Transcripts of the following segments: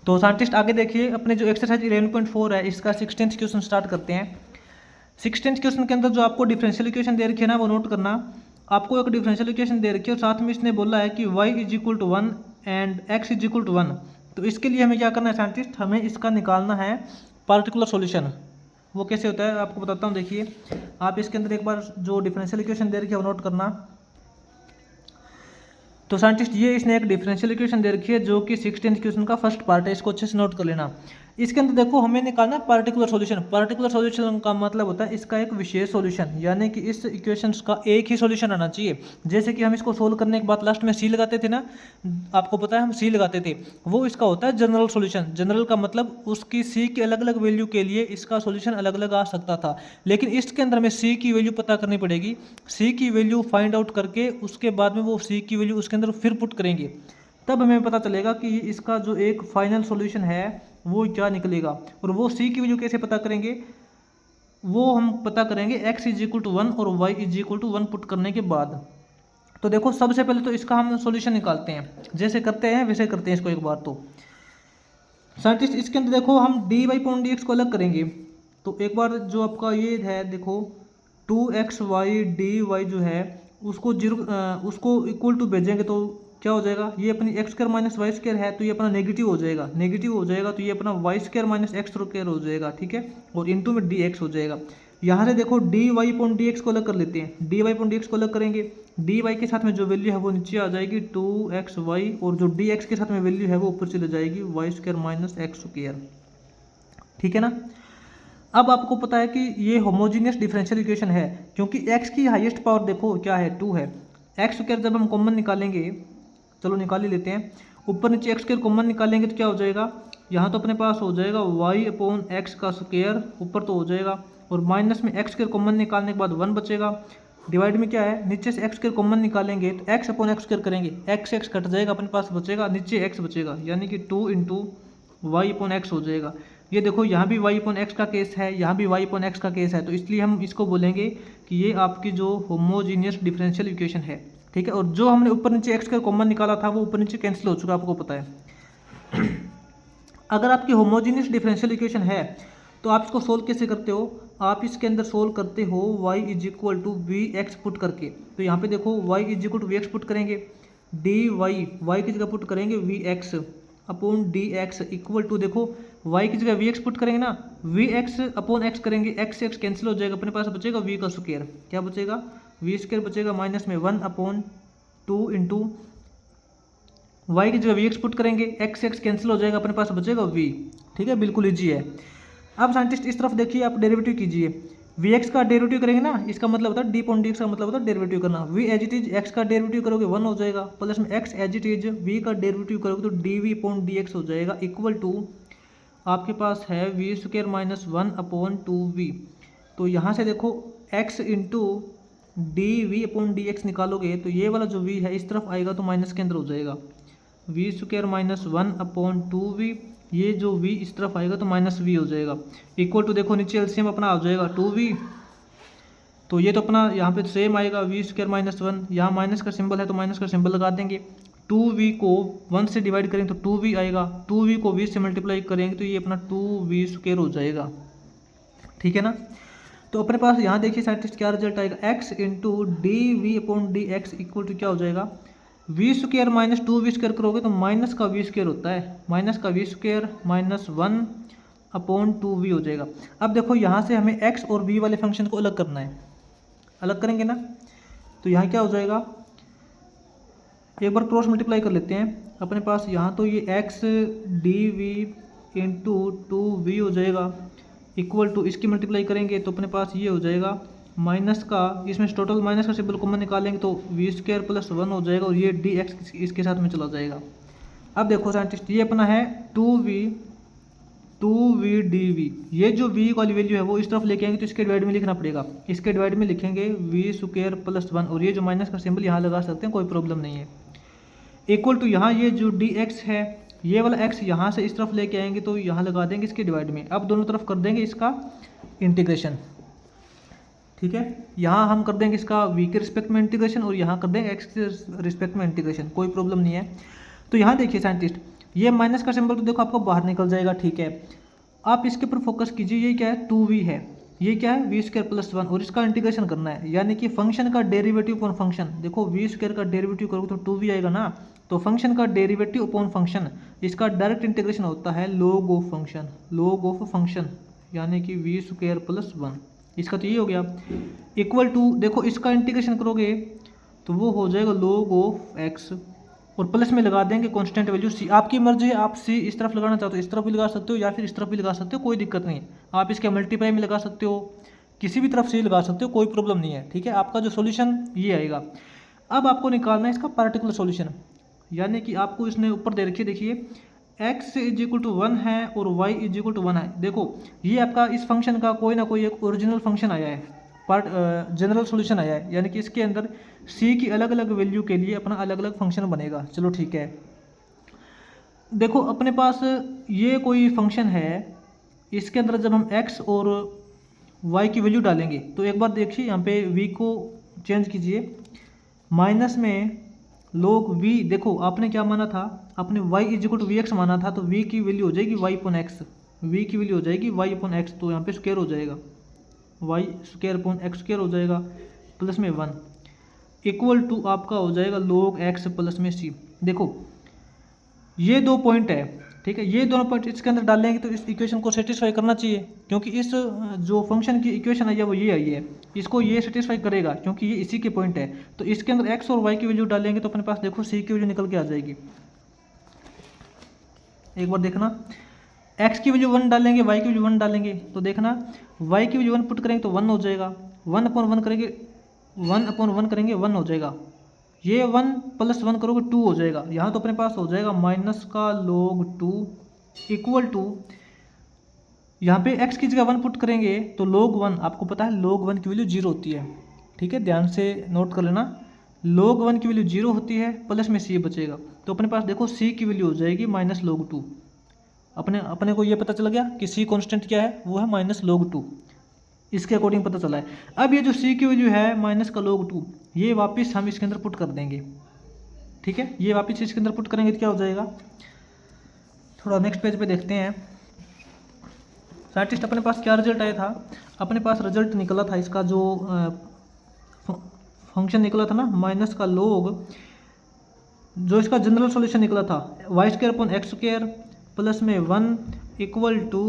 तो साइंटिस्ट आगे देखिए अपने जो एक्सरसाइज 11.4 है इसका 16th क्वेश्चन स्टार्ट करते हैं। 16th क्वेश्चन के अंदर जो आपको डिफरेंशियल इक्वेशन दे रखी है ना वो नोट करना। आपको एक डिफरेंशियल इक्वेशन दे रखी है और साथ में इसने बोला है कि y is equal to 1 and x is equal to 1। तो इसके लिए हमें क्या करना है साइंटिस्ट, हमें इसका निकालना है पार्टिकुलर सॉल्यूशन। वो कैसे होता है आपको बताता हूँ। देखिए आप इसके अंदर एक बार जो डिफरेंशियल इक्वेशन दे रखी है वो नोट करना। तो साइंटिस्ट ये इसने एक डिफरेंशियल इक्वेशन दे रखी है जो कि 16th क्वेश्चन का फर्स्ट पार्ट है, इसको अच्छे से नोट कर लेना। इसके अंदर देखो हमें निकालना पार्टिकुलर सॉल्यूशन। पार्टिकुलर सॉल्यूशन का मतलब होता है इसका एक विशेष सॉल्यूशन, यानी कि इस इक्वेशंस का एक ही सॉल्यूशन आना चाहिए। जैसे कि हम इसको सोल्व करने के बाद लास्ट में सी लगाते थे ना, आपको पता है हम सी लगाते थे, वो इसका होता है जनरल सॉल्यूशन। जनरल का मतलब उसकी सी की अलग अलग वैल्यू के लिए इसका सॉल्यूशन अलग अलग आ सकता था, लेकिन इसके अंदर हमें सी की वैल्यू पता करनी पड़ेगी। सी की वैल्यू फाइंड आउट करके उसके बाद में वो सी की वैल्यू उसके अंदर फिर पुट करेंगे, तब हमें पता चलेगा कि इसका जो एक फाइनल सॉल्यूशन है वो क्या निकलेगा। और वो सी की वैल्यू कैसे पता करेंगे, वो हम पता करेंगे x इज इक्वल टू 1 और y is equal to 1 put करने के बाद। तो देखो सबसे पहले तो इसका हम सॉल्यूशन निकालते हैं, जैसे करते हैं वैसे करते हैं इसको एक बार। तो साइंटिस्ट इसके अंदर देखो हम dy अपॉन dx को अलग करेंगे। तो एक बार जो आपका ये है देखो 2xy dy जो है उसको उसको इक्वल टू भेजेंगे तो क्या हो जाएगा, ये अपनी X square minus Y square है तो ये अपना नेगेटिव हो जाएगा, नेगेटिव हो जाएगा तो ये अपना Y square minus X square हो जाएगा, ठीक है। और इनटू में डी एक्स हो जाएगा। यहाँ से देखो D Y upon D X को अलग कर लेते हैं। D Y upon D X को अलग करेंगे, डी वाई के साथ में जो वैल्यू है वो नीचे आ जाएगी 2xy, और जो डी एक्स के साथ में वैल्यू है वो ऊपर चले जाएगी Y square minus X square, ठीक है ना। अब आपको पता है कि ये होमोजीनियस डिफरेंशियल इक्वेशन है, क्योंकि x की हाईएस्ट पावर देखो क्या है 2 है। एक्स स्क्वायर जब हम कॉमन निकालेंगे, चलो निकाल ही लेते हैं, ऊपर नीचे एक्स स्क्वायर कॉमन निकालेंगे तो क्या हो जाएगा, यहाँ तो अपने पास हो जाएगा y अपॉन एक्स का स्क्वायर, ऊपर तो हो जाएगा, और माइनस में एक्स स्क्वायर कॉमन निकालने के बाद 1 बचेगा। डिवाइड में क्या है, नीचे से एक्स स्क्वायर कॉमन निकालेंगे तो एक्स अपॉन एक्स स्क्वायर करेंगे, एक्स एक्स कट जाएगा, अपने पास बचेगा नीचे एक्स बचेगा, यानी कि 2 इंटू वाई अपॉन एक्स हो जाएगा। ये देखो यहाँ भी y अपॉन एक्स का केस है, यहाँ भी y अपॉन एक्स का केस है, तो इसलिए हम इसको बोलेंगे कि ये आपकी जो होमोजीनियस डिफरेंशियल इक्वेशन है, ठीक है। और जो हमने ऊपर नीचे x का कॉमन निकाला था वो ऊपर नीचे कैंसिल हो चुका, आपको पता है। अगर आपकी होमोजीनियस डिफरेंशियल इक्वेशन है तो आप इसको सोल्व कैसे करते हो, आप इसके अंदर सोल्व करते हो y is equal to V X put करके। तो यहाँ पे देखो y is equal to V X put करेंगे, डी वाई की जगह पुट करेंगे V X upon D X equal to, देखो y की जगह वी एक्स पुट करेंगे ना, वी एक्स अपॉन एक्स करेंगे, एक्स एक्स कैंसिल हो जाएगा, अपने पास बचेगा v का स्क्वायर, क्या बचेगा v स्क्वायर बचेगा, माइनस में 1 अपॉन 2 इंटू वाई की जगह वी एक्स पुट करेंगे, एक्स एक्स कैंसिल हो जाएगा, अपने पास बचेगा v, ठीक है, बिल्कुल ईजी है। अब साइंटिस्ट इस तरफ देखिए, आप डेरिवेटिव कीजिए, वी एक्स का डेरिवेटिव करेंगे ना, इसका मतलब होता है डी अपॉन डी एक्स का मतलब होता है डेरिवेटिव करना। V as it is X का डेरिवेटिव करोगे 1 हो जाएगा, प्लस में X as it is V का डेरिवेटिव करोगे तो D V upon D X हो जाएगा, इक्वल टू आपके पास है we square minus 1 upon 2v। तो यहाँ से देखो x into D V upon D X निकालोगे तो ये वाला जो v है इस तरफ आएगा तो माइनस के अंदर हो जाएगा, we square minus 1 upon 2v, ये जो v इस तरफ आएगा तो माइनस v हो जाएगा, इक्वल टू देखो नीचे एलसीएम अपना आ जाएगा 2v, तो ये तो अपना यहाँ पे सेम आएगा वी स्क्वायर माइनस 1, यहाँ माइनस का सिंबल है तो माइनस का सिंबल लगा देंगे। 2v को 1 से डिवाइड करेंगे तो 2v आएगा, 2v को 20 से मल्टीप्लाई करेंगे तो ये अपना 2v स्क्वायर हो जाएगा, ठीक है ना। तो अपने पास यहाँ देखिए साइंटिस्ट क्या रिजल्ट आएगा, x into D V upon D X equal to क्या हो जाएगा, we square minus 2v square करोगे तो माइनस का v स्क्वायर होता है, माइनस का v square minus 1 upon 2v हो जाएगा। अब देखो यहाँ से हमें x और v वाले फंक्शन को अलग करना है, अलग करेंगे ना, तो यहाँ क्या हो जाएगा, एक बार क्रॉस मल्टीप्लाई कर लेते हैं, अपने पास यहाँ तो ये x D we into 2v हो जाएगा, इक्वल टू इसकी मल्टीप्लाई करेंगे तो अपने पास ये हो जाएगा माइनस का, इसमें टोटल माइनस का सिंबल कॉमन निकालेंगे तो वी स्क्वायर प्लस 1 हो जाएगा, और ये डी एक्स इसके साथ में चला जाएगा। अब देखो साइंटिस्ट ये अपना है 2v डी वी, ये जो v वाली वैल्यू है वो इस तरफ लेके आएंगे तो इसके डिवाइड में लिखना पड़ेगा, इसके डिवाइड में लिखेंगे वी स्क्वायर प्लस 1, और ये जो माइनस का सिंबल यहाँ लगा सकते हैं, कोई प्रॉब्लम नहीं है, इक्वल टू यहाँ ये जो डी एक्स है ये वाला x यहाँ से इस तरफ लेके आएंगे तो यहाँ लगा देंगे इसके डिवाइड में। अब दोनों तरफ कर देंगे इसका इंटीग्रेशन, ठीक है, यहाँ हम कर देंगे इसका v के रिस्पेक्ट में इंटीग्रेशन और यहाँ कर देंगे x के रिस्पेक्ट में इंटीग्रेशन, कोई प्रॉब्लम नहीं है। तो यहाँ देखिए साइंटिस्ट, ये माइनस का सिंबल तो देखो आपको बाहर निकल जाएगा, ठीक है। आप इसके ऊपर फोकस कीजिए, ये क्या है 2v है, ये क्या है वी स्क्वायर प्लस 1, और इसका इंटीग्रेशन करना है, यानी कि फंक्शन का डेरिवेटिव अपॉन फंक्शन। देखो वी स्क्वायर का डेरिवेटिव करोगे तो 2v आएगा ना, तो फंक्शन का डेरिवेटिव अपॉन फंक्शन, इसका डायरेक्ट इंटीग्रेशन होता है log of function, log of function, यानी कि वी स्क्वायर प्लस 1। इसका तो ये हो गया इक्वल टू, देखो इसका इंटीग्रेशन करोगे तो वो हो जाएगा log ऑफ x, और प्लस में लगा देंगे कांस्टेंट वैल्यू c। आपकी मर्जी है, आप c इस तरफ लगाना चाहते हो इस तरफ भी लगा सकते हो, या फिर इस तरफ भी लगा सकते हो, कोई दिक्कत नहीं है। आप इसके मल्टीप्लाई में लगा सकते हो, किसी भी तरफ c लगा सकते हो, कोई प्रॉब्लम नहीं है, ठीक है। आपका जो सोल्यूशन ये आएगा। अब आपको निकालना है इसका पार्टिकुलर सोल्यूशन, यानी कि आपको इसने ऊपर दे रखी है, देखिए x इज इक्वल टू 1 है और y इज इक्वल टू 1 है। देखो ये आपका इस फंक्शन का कोई ना कोई एक ओरिजिनल फंक्शन आया है, जनरल सॉल्यूशन आया है, यानी कि इसके अंदर c की अलग अलग वैल्यू के लिए अपना अलग अलग फंक्शन बनेगा। चलो ठीक है, देखो अपने पास ये कोई फंक्शन है, इसके अंदर जब हम x और y की वैल्यू डालेंगे तो एक बार देखिए यहाँ पे v को चेंज कीजिए, माइनस में log v, देखो आपने क्या माना था, आपने y is equal to V X माना था, तो v की वैल्यू हो जाएगी y अपॉन एक्स, v की वैल्यू हो जाएगी y अपॉन एक्स, तो यहाँ पे स्क्वायर हो जाएगा y square upon X square हो जाएगा, प्लस में 1 इक्वल टू आपका हो जाएगा log x प्लस में c। देखो ये दो पॉइंट है, ठीक है, ये दोनों पॉइंट इसके अंदर डालेंगे तो इस इक्वेशन को सेटिस्फाई करना चाहिए, क्योंकि इस जो फंक्शन की इक्वेशन आई है वो ये आई है, इसको ये सेटिस्फाई करेगा क्योंकि ये इसी के पॉइंट है। तो इसके अंदर x और y की वैल्यू डालेंगे तो अपने पास देखो c की वैल्यू निकल के आ जाएगी। एक बार देखना, x की वैल्यू 1 डालेंगे, y की वैल्यू 1 डालेंगे, तो देखना y की वैल्यू 1 पुट करेंगे तो 1 हो जाएगा, 1 अपॉन 1 करेंगे, 1 अपॉन 1 करेंगे 1 हो जाएगा, ये 1 प्लस 1 करोगे 2 हो जाएगा। यहाँ तो अपने पास हो जाएगा माइनस का log 2 इक्वल टू, यहाँ पे x की जगह 1 पुट करेंगे तो log 1, आपको पता है log 1 की वैल्यू 0 होती है, ठीक है, ध्यान से नोट कर लेना, log 1 की वैल्यू 0 होती है, प्लस में c बचेगा, तो अपने पास देखो c की वैल्यू हो जाएगी माइनस log 2। अपने को ये पता चल गया कि c कांस्टेंट क्या है, वो है माइनस log 2, इसके अकॉर्डिंग पता चला है। अब ये जो c की वैल्यू है माइनस का log 2, ये वापस हम इसके अंदर पुट कर देंगे, ठीक है, ये वापस इसके अंदर पुट करेंगे तो क्या हो जाएगा, थोड़ा नेक्स्ट पेज पे देखते हैं। साइंटिस्ट अपने पास क्या रिजल्ट आया था, अपने पास रिजल्ट निकला था इसका जो फंक्शन निकला था ना, माइनस का log, जो इसका जनरल सॉल्यूशन निकला था Y square upon X square plus में 1 equal to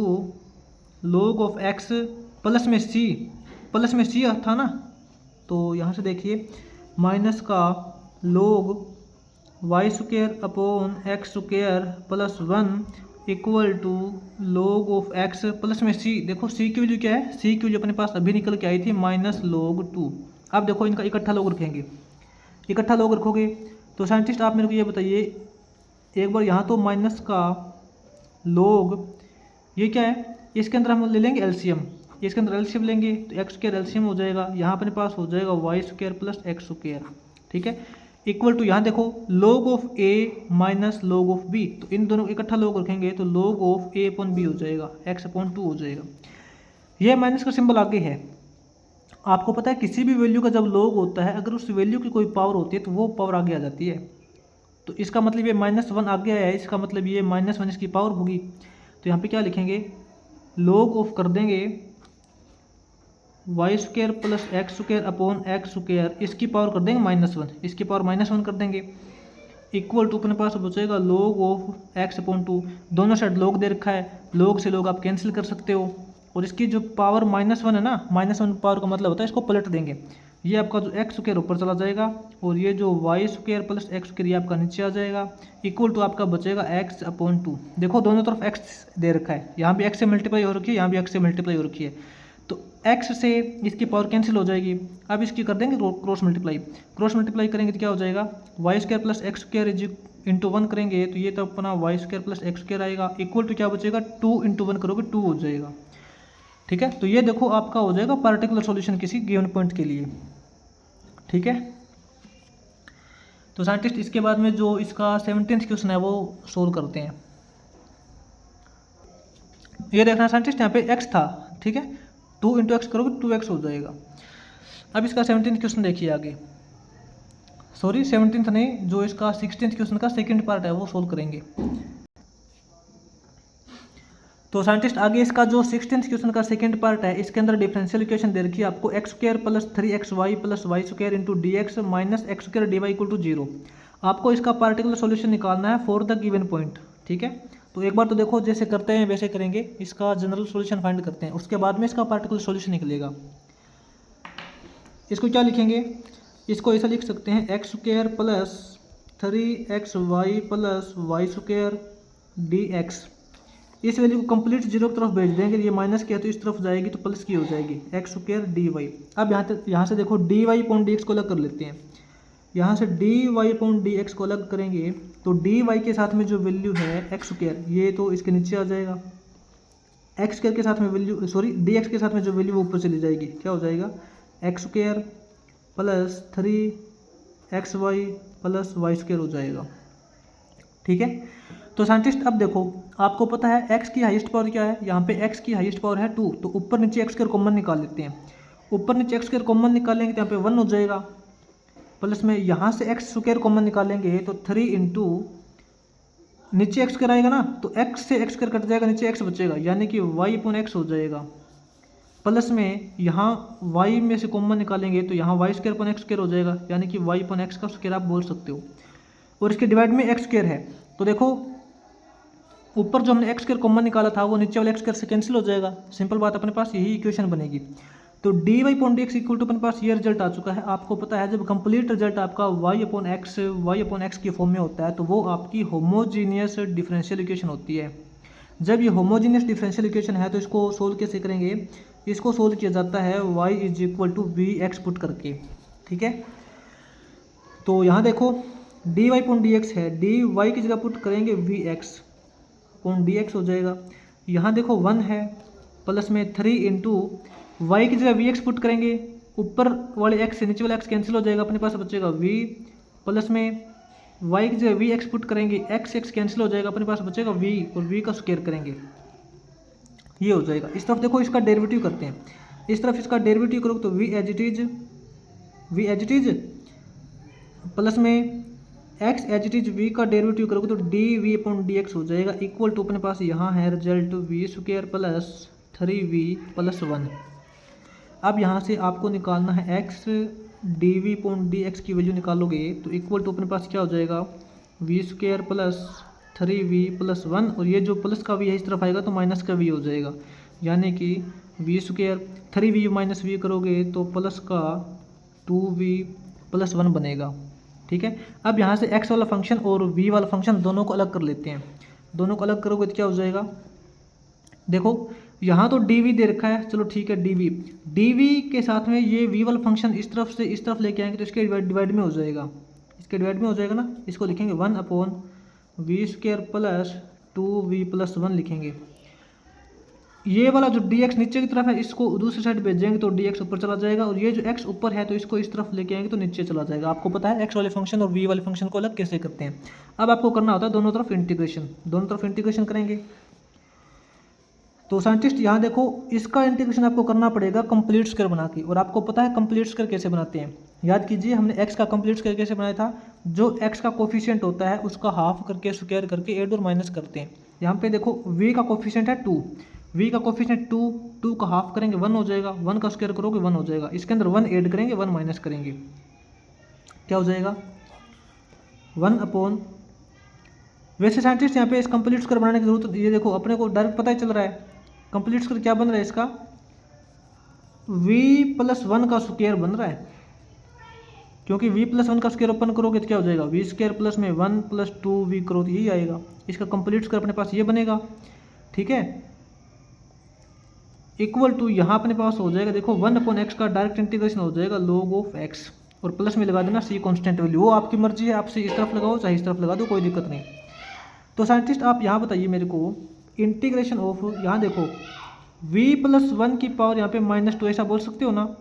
log of x plus में c था ना, तो यहाँ से देखिए माइनस का log Y square upon X square plus 1 equal to log of x plus में c। देखो c की वैल्यू क्या है, c की वैल्यू अपने पास अभी निकल के आई थी माइनस log 2। अब देखो इनका इकट्ठा log रखेंगे, इकट्ठा log रखोगे तो साइंटिस्ट आप मेरे को ये बताइए एक बार, यहाँ तो माइनस का log, ये क्या है, इसके अंदर हम ले लेंगे एलसीएम, इसके अंदर एलसीएम लेंगे तो एक्स स्क्वायर एलसीएम हो जाएगा, यहाँ अपने पास हो जाएगा Y square plus X square, ठीक है, इक्वल टू यहाँ देखो log of a minus log of b, तो इन दोनों को इकट्ठा log रखेंगे तो log of a upon b हो जाएगा, x अपॉन 2 हो जाएगा। यह माइनस का सिंबल आगे है। आपको पता है किसी भी वैल्यू का जब log होता है, अगर उस वैल्यू की कोई पावर होती है तो वो पावर आगे आ जाती है, तो इसका मतलब ये -1 आगे आया है, इसका मतलब ये -1 इसकी पावर होगी। तो यहाँ पे क्या लिखेंगे, log ऑफ कर देंगे Y square plus X square upon X square, इसकी पावर कर देंगे -1, इसकी पावर -1 कर देंगे, इक्वल टू अपने पास बचेगा log ऑफ x अपॉन 2। दोनों साइड log दे रखा है, log से log आप कैंसिल कर सकते हो, और इसकी जो पावर -1 है ना, -1 पावर का मतलब होता है इसको पलट देंगे, ये आपका जो एक्स स्क्वायर ऊपर चला जाएगा और ये जो Y square plus X square ये आपका नीचे आ जाएगा, इक्वल टू आपका बचेगा x अपॉन 2। देखो दोनों तरफ x दे रखा है, यहाँ भी x से मल्टीप्लाई हो रखी है, यहाँ भी x से मल्टीप्लाई हो रखी है, तो x से इसकी पावर कैंसिल हो जाएगी। अब इसकी कर देंगे क्रॉस मल्टीप्लाई करेंगे तो क्या हो जाएगा, Y square plus X square into 1 करेंगे तो ये तो अपना Y square plus X square आएगा, इक्वल टू क्या बचेगा 2 इंटू 1 करोगे 2 हो जाएगा, ठीक है। तो ये देखो आपका हो जाएगा पार्टिकुलर सॉल्यूशन किसी गिवन पॉइंट के लिए, ठीक है। तो साइंटिस्ट इसके बाद में जो इसका 17th क्वेश्चन है वो सोल्व करते हैं। ये देखना साइंटिस्ट यहाँ पे x था, ठीक है, 2 इंटू एक्स करोगे 2x हो जाएगा। अब इसका 17th क्वेश्चन देखिए आगे, सॉरी 17th नहीं, जो इसका 16th क्वेश्चन का सेकंड पार्ट है वो सोल्व करेंगे। तो साइंटिस्ट आगे इसका जो 16th क्वेश्चन का सेकंड पार्ट है, इसके अंदर डिफरेंशियल इक्वेशन दे रखी है आपको X square plus 3xy plus Y square into D X minus X square D Y equal to 0। आपको इसका पार्टिकुलर सॉल्यूशन निकालना है फॉर द गिवन पॉइंट। ठीक है, तो एक बार तो देखो जैसे करते हैं वैसे करेंगे, इसका जनरल सॉल्यूशन फाइंड करते हैं, उसके बाद में इसका पार्टिकुलर सॉल्यूशन निकलेगा। इसको क्या लिखेंगे, इसको ऐसा लिख सकते हैं X square plus 3xy plus Y square D X. इस वैल्यू को कंप्लीट जीरो की तरफ भेज देंगे, ये माइनस की है तो इस तरफ जाएगी तो प्लस की हो जाएगी एक्स स्क्वायर डी वाई। अब यहाँ से देखो D Y point D X को अलग कर लेते हैं। यहाँ से D Y point D X को अलग करेंगे तो डी वाई के साथ में जो वैल्यू है एक्स स्क्वायर, ये तो इसके नीचे आ जाएगा। एक्स स्क्वायर के साथ में वैल्यू सॉरी डी एक्स के साथ में जो वैल्यू वो ऊपर चली जाएगी, क्या हो जाएगा X square plus 3xy plus Y square हो जाएगा। ठीक है, तो साइंटिस्ट अब देखो आपको पता है x की हाईएस्ट पावर क्या है, यहाँ पे x की हाईएस्ट पावर है 2, तो ऊपर नीचे x स्क्वायर कॉमन निकाल लेते हैं। ऊपर नीचे x स्क्वायर कॉमन निकालेंगे तो यहाँ पे 1 हो जाएगा, प्लस में यहाँ से x स्क्वायर कॉमन निकालेंगे तो 3 इंटू नीचे x स्क्वायर आएगा ना, तो x से x स्क्वायर कट जाएगा, नीचे x बचेगा यानी कि y अपॉन x हो जाएगा। प्लस में यहाँ y में से कॉमन निकालेंगे तो यहाँ y square upon x square हो जाएगा यानी कि y अपॉन x का स्क्वायर आप बोल सकते हो, और इसके डिवाइड में x स्क्वायर है। तो देखो ऊपर जो हमने एक्स स्क्वायर कॉमन निकाला था वो नीचे वाले एक्स स्क्वायर से कैंसिल हो जाएगा, सिंपल बात, अपने पास यही इक्वेशन बनेगी। तो D Y upon D X equal to अपने पास ये रिजल्ट आ चुका है। आपको पता है जब कंप्लीट रिजल्ट आपका वाई अपॉन एक्स की फॉर्म में होता है तो वो आपकी होमोजीनियस डिफरेंशियल इक्वेशन होती है। जब ये होमोजीनियस डिफरेंशियल इक्वेशन है तो इसको सोल्व कैसे करेंगे, इसको सोल्व किया जाता है Y is equal to V X put करके। ठीक है, तो यहाँ देखो D Y upon D X है, डी वाई की जगह पुट करेंगे V X upon D X हो जाएगा। यहाँ देखो 1 है, प्लस में 3 इंटू वाई की जगह वी एक्स पुट करेंगे, ऊपर वाले एक्स से नीचे वाला एक्स कैंसिल हो जाएगा, अपने पास बचेगा वी, प्लस में वाई की जगह वी एक्स पुट करेंगे, एक्स एक्स कैंसिल हो जाएगा, अपने पास बचेगा वी, और वी का स्क्वायर करेंगे, ये हो जाएगा। इस तरफ देखो इसका डेरिवेटिव करते हैं, इस तरफ इसका डेरिवेटिव करोगे तो V as it is plus में X H it is V का डेरिवेटिव करोगे तो D V upon D X हो जाएगा, इक्वल टू अपने पास यहाँ है result V square plus 3v plus 1। अब यहाँ से आपको निकालना है X D V upon D X की वैल्यू निकालोगे तो इक्वल टू अपने पास क्या हो जाएगा we square plus 3v plus 1, और ये जो प्लस का वी है इस तरफ आएगा तो माइनस का वी हो जाएगा, यानी कि we square 3v minus we करोगे तो प्लस का 2v प्लस 1 बनेगा। ठीक है, अब यहाँ से x वाला फंक्शन और v वाला फंक्शन दोनों को अलग कर लेते हैं। दोनों को अलग करोगे तो क्या हो जाएगा, देखो यहाँ तो dv दे रखा है, चलो ठीक है dv के साथ में ये v वाला फंक्शन इस तरफ से इस तरफ लेके आएंगे तो इसके डिवाइड में हो जाएगा, इसके डिवाइड में हो जाएगा ना, इसको लिखेंगे 1 upon V square plus 2v plus 1 लिखेंगे। ये वाला जो dx नीचे की तरफ है इसको दूसरी साइड भेजेंगे तो dx ऊपर चला जाएगा, और ये जो x ऊपर है तो इसको इस तरफ लेके आएंगे तो नीचे चला जाएगा। आपको पता है x वाले फंक्शन और v वाले फंक्शन को अलग कैसे करते हैं। अब आपको करना होता है दोनों तरफ इंटीग्रेशन करेंगे। तो साइंटिस्ट यहाँ देखो इसका इंटीग्रेशन आपको करना पड़ेगा कंप्लीट स्क्वायर बना के, और आपको पता है कंप्लीट स्क्वायर कैसे बनाते हैं, याद कीजिए हमने x का कंप्लीट स्क्वायर कैसे बनाया था, जो x का कोफिशिएंट होता है उसका हाफ करके स्क्वायर करके ऐड और माइनस करते हैं। यहाँ पे देखो v का कोफिशिएंट है 2, v का कोफिशिएंट 2 का हाफ करेंगे 1 हो जाएगा, 1 का स्क्वायर करोगे 1 हो जाएगा, इसके अंदर 1 ऐड करेंगे 1 माइनस करेंगे, क्या हो जाएगा 1 अपॉन। वैसे साइंटिस्ट यहाँ पे इस कंप्लीट स्क्वायर बनाने की जरूरत, ये देखो अपने को डायरेक्ट पता ही चल रहा है कंप्लीट स्क्वायर क्या बन रहा है इसका, v प्लस 1 का स्क्वायर बन रहा है, क्योंकि v प्लस 1 का स्क्वायर ओपन करोगे तो क्या हो जाएगा v स्क्वायर प्लस में 1 प्लस 2v करो तो यही आएगा, इसका कंप्लीट स्क्वायर अपने पास ये बनेगा। ठीक है, इक्वल टू यहाँ अपने पास हो जाएगा देखो 1 अपॉन एक्स का डायरेक्ट इंटीग्रेशन हो जाएगा log ऑफ x, और प्लस में लगा देना c कांस्टेंट वैल्यू, वो आपकी मर्जी है, आपसे इस तरफ लगाओ चाहे इस तरफ लगा दो कोई दिक्कत नहीं। तो साइंटिस्ट आप यहाँ बताइए मेरे को इंटीग्रेशन ऑफ, यहाँ देखो v प्लस 1 की पावर यहाँ पे -2 ऐसा बोल सकते हो ना,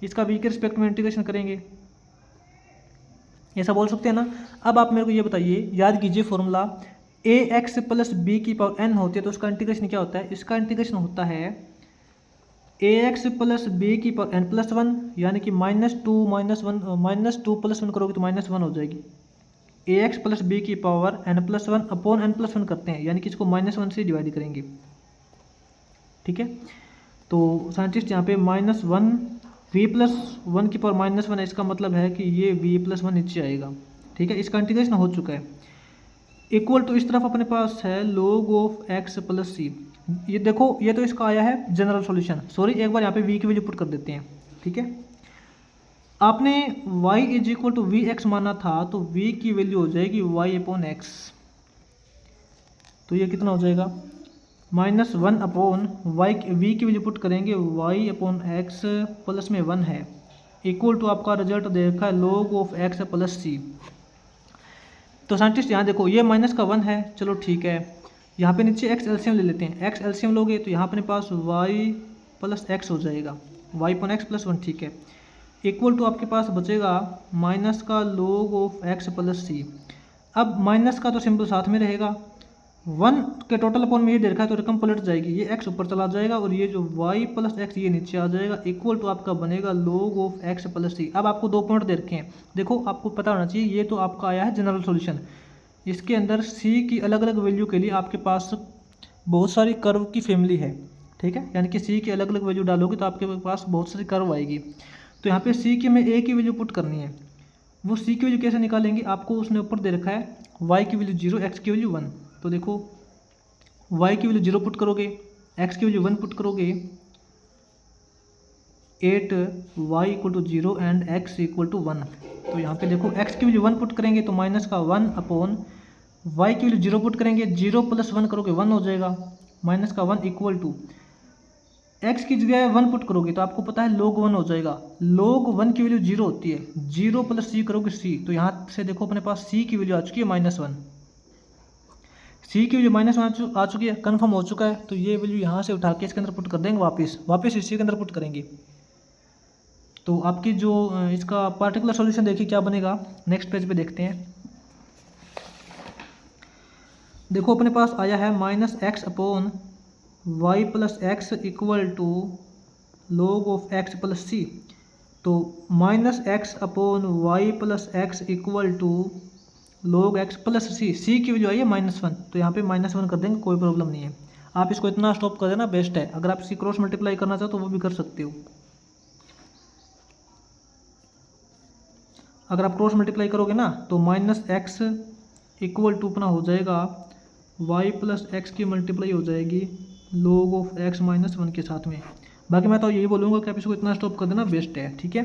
इसका v के रिस्पेक्ट में इंटीग्रेशन करेंगे ऐसा बोल सकते हैं ना। अब आप मेरे को ये बताइए, याद कीजिए फॉर्मूला ax प्लस b की पावर n होती है तो उसका इंटीग्रेशन क्या होता है, इसका इंटीग्रेशन होता है ax प्लस b की पावर n प्लस 1, यानी कि -2 प्लस 1 करोगे तो -1 हो जाएगी, ax प्लस b की power n plus 1 upon n plus 1 करते हैं, यानी कि इसको -1 से डिवाइड करेंगे ठीक है। तो साइंटिस्ट यहाँ पे -1 v+1 की पावर -1 है, इसका मतलब है कि ये v+1 नीचे आएगा, ठीक है। इसका इंटीग्रेशन हो चुका है। इक्वल टू इस तरफ अपने पास है log ऑफ x प्लस सी। ये देखो, ये तो इसका आया है जनरल सॉल्यूशन। सॉरी, एक बार यहाँ पे v की वैल्यू पुट कर देते हैं, ठीक है। आपने y is equal to V X माना था, तो v की वैल्यू हो जाएगी y अपॉन एक्स। तो ये कितना हो जाएगा, -1 अपॉन वाई, वी की वैल्यू पुट करेंगे y अपॉन एक्स प्लस में 1 है, इक्वल टू आपका रिजल्ट देखा है log of x plus C. तो साइंटिस्ट यहाँ देखो, ये -1 है, चलो ठीक है। यहाँ पे नीचे x एलसीएम ले लेते हैं। x एलसीएम लोगे तो यहाँ अपने पास y प्लस एक्स हो जाएगा, y अपॉन एक्स प्लस 1, ठीक है। इक्वल टू आपके पास बचेगा माइनस का log ऑफ x प्लस सी। अब माइनस का तो सिंपल साथ में रहेगा, 1 के टोटल अपॉन में ये दे रखा है तो रकम पलट जाएगी, ये x ऊपर चला जाएगा और ये जो y प्लस एक्स ये नीचे आ जाएगा, इक्वल टू आपका बनेगा log ऑफ x प्लस सी। अब आपको 2 पॉइंट दे रखे हैं, देखो आपको पता होना चाहिए, ये तो आपका आया है जनरल सॉल्यूशन। इसके अंदर c की अलग अलग वैल्यू के लिए आपके पास बहुत सारी कर्व की फैमिली है, ठीक है। यानी कि c की अलग अलग वैल्यू डालोगे तो आपके पास बहुत सारी कर्व आएगी। तो यहाँ पे c की में a की वैल्यू पुट करनी है। वो c की वैल्यू कैसे निकालेंगे, आपको उसने ऊपर दे रखा है y की वैल्यू 0, x की वैल्यू 1। तो देखो y की वैल्यू 0 पुट करोगे, x की वैल्यू 1 पुट करोगे, 8y equal to 0 and x equal to 1। तो यहाँ पे देखो x की वैल्यू 1 पुट करेंगे तो माइनस का 1 अपॉन y की वैल्यू 0 पुट करेंगे, 0 प्लस 1 करोगे 1 हो जाएगा, माइनस का 1 इक्वल टू x की जगह 1 पुट करोगे तो आपको पता है log 1 हो जाएगा। log 1 की वैल्यू 0 होती है, 0 प्लस c करोगे c। तो यहाँ से देखो अपने पास c की वैल्यू आ चुकी है -1, c की वैल्यू -1 आ चुकी है, कन्फर्म हो चुका है। तो ये वैल्यू यहाँ से उठा के इसके अंदर पुट कर देंगे, वापस इसी के अंदर पुट करेंगे। तो आपकी जो इसका पार्टिकुलर सॉल्यूशन देखिए क्या बनेगा, नेक्स्ट पेज पे देखते हैं। देखो अपने पास आया है -x upon y plus X equal to log of x plus C. तो -x upon y plus X equal to log x plus C. C की वैल्यू आई है -1, तो यहाँ पे -1 कर देंगे, कोई प्रॉब्लम नहीं है। आप इसको इतना स्टॉप कर देना, बेस्ट है। अगर आप इसकी क्रॉस मल्टीप्लाई करना चाहो तो वो भी कर सकते हो। अगर आप क्रॉस मल्टीप्लाई करोगे ना तो -x इक्वल टू अपना हो जाएगा y प्लस एक्स की मल्टीप्लाई हो जाएगी log ऑफ x -1 के साथ में। बाकी मैं तो यही बोलूँगा कि आप इसको इतना स्टॉप कर देना, बेस्ट है, ठीक है।